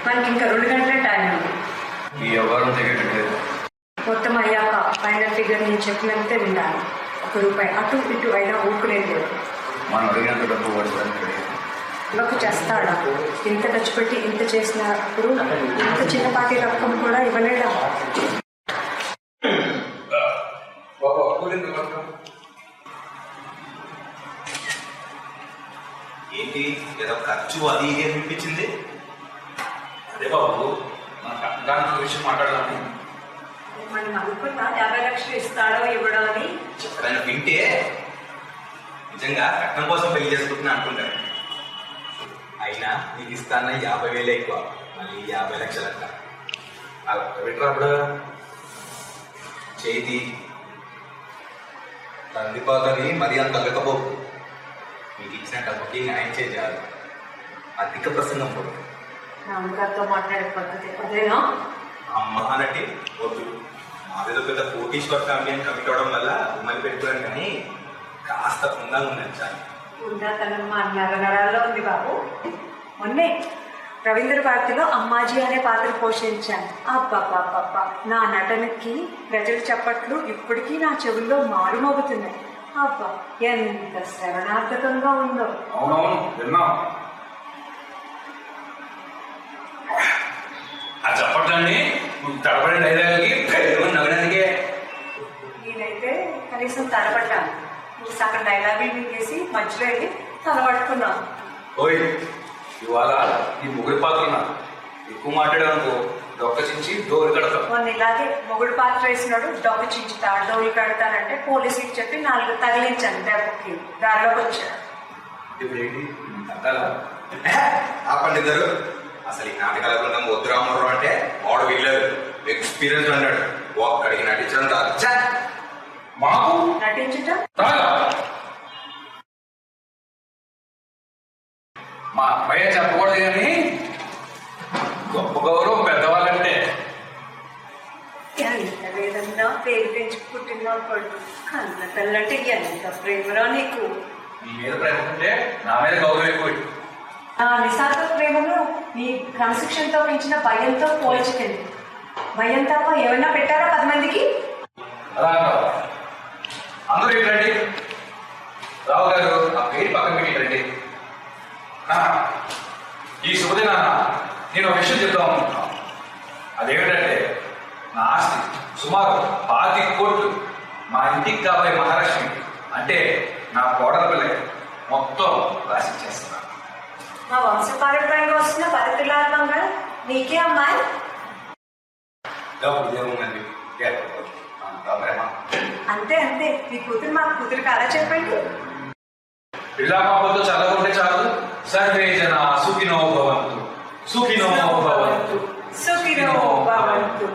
మనకి ఇంకా 2 గంటలే టైం ఉంది. ఈ వ్యవహారం తెగట్లేదు. మొత్తం అయ్యాక ఫైనల్ ఫిగర్ నేను చెప్పినంతే విన్నాను. ₹1 అటు ఇటు అయినా ఊరుకునేది లేదు. మనం అడిగినంత డబ్బు పడుతుంది. ఇవ్వకు చేస్తాడా? ఇంత ఖర్చు పెట్టి ఇంత చేసినప్పుడు ఇంత చిన్నపాటి రకం కూడా ఇవ్వలేడా? ఏంటి ఏదో ఖర్చు అది ఇది అనిపించింది? అదే బాబు మన కట్టానికి విషయం మాట్లాడదామని. మనం అనుకున్నా 50 లక్షలు ఇస్తాడో ఇవ్వడో అని. చెప్పడానికి వింటే నిజంగా కట్నం కోసం పెళ్లి చేసుకుంటున్నా అనుకుంటాను. అయినా నీకు ఇస్తాన్న 50,000 ఎక్కువ, మళ్ళీ 50 లక్షలు అంట. అలా పెట్టినప్పుడు చేతి తండ్రిపోతని మరీ అంత తగ్గకపోకు. మీకు ఇచ్చిన డబ్బుకి న్యాయం చేయాలి. అధిక ప్రసంగం పోదు. నాన్నగారితో మాట్లాడే పద్ధతి అదేనా? అమ్మ అన్నట్టు వద్దు. మాదేదో పెద్ద కోటీశ్వర ఫ్యామిలీ అని కమిట్ అవడం వల్ల ఉమ్మని పెట్టుకోవడం కానీ కాస్త ఉందా ఉందని చాలు. ఉందాతనం మా నరాల్లో ఉంది బాబు. మొన్నే రవీంద్ర భారతిలో అమ్మాజీ అనే పాత్ర పోషించాను. అబ్బా నా నటనకి ప్రజలు చప్పట్లు ఇప్పటికీ నా చెవుల్లో మారుమోగుతున్నాయి. అబ్బా ఎంత శ్రవణార్థకంగా ఉందో. అవునవును విన్నాం. ఆ చెప్పట్లన్నీ తడబడి డైలాగ్కి నవ్వినందుకే. నేనైతే కనీసం తడబడ్డాను. నువ్వు సగం డైలాగులు మింగేసి మధ్యలో వెళ్ళి తలబడుకున్నావు. ఓయ్ ఇవాళ ఈ ముగ్గురి పాత్ర నాకు ఎక్కువ మాట్లాడానుకో డొక్క చించి డోరు కడతాం. మొన్న ఇలాగే మొగుడు పాత్ర వేసినాడు. డొక్క చించుతా డోలు కడతానంటే పోలీసుకి చెప్పి 4 తగిలించాను. దెబ్బకి దారిలోకి వచ్చాడు. ఇప్పుడు ఏంటి తగ్గాల? ఆ పండిద్దరు అసలు ఈ నాటకాల బృందం వద్దు రామరావు అంటే వాడు వీళ్ళదు ఎక్స్పీరియన్స్ అన్నాడు. ఒక్కడికి నటించడం రాదు. మాకు నటించుట మా అబ్బాయి చెప్పకూడదు కానీ గొప్ప గౌరవం పెద్దవాళ్ళంటే. ఎంత వేదన్నా పేరు పెంచి పుట్టిన కొడుకు కన్న తల్లంటే ఎంత ప్రేమరా నీకు. నీ మీద ప్రేమ ఉంటే నా మీద గౌరవం ఎక్కువ. నా నిస్వార్థ ప్రేమను నీ క్రమశిక్షణతో పెంచిన భయంతో పోల్చుకుంది. భయం తప్ప ఏమన్నా పెట్టారా 10 మందికి? అలా అంటావా? అందరూ ఏంటండి రావు గారు ఆ పేరు పక్కన పెట్టండి. ఈ శుభదిన నేను ఒక విషయం చెప్తాం అనుకుంటున్నాను. అదేమిటంటే నా ఆస్తి సుమారు 25 కోట్లు మా ఇంటికి కాబోయే మహాలక్ష్మికి అంటే నా కోడల పిల్లకి మొత్తం రాసిచ్చేస్తున్నాను. మా వంశపారంపర్యంగా వస్తున్న 10 పిల్లల బంగారు నీకే అమ్మాయి. దేవుందండి అంతే అంతే. మీ కూతురు మా కూతురికి అలా చెప్పండి. పిల్లా పాపతో చదవకుంటే చాలు. సర్వే జన సుఖినో భవంతు. సుఖినో భవంతు. సుఖినో భవంతు.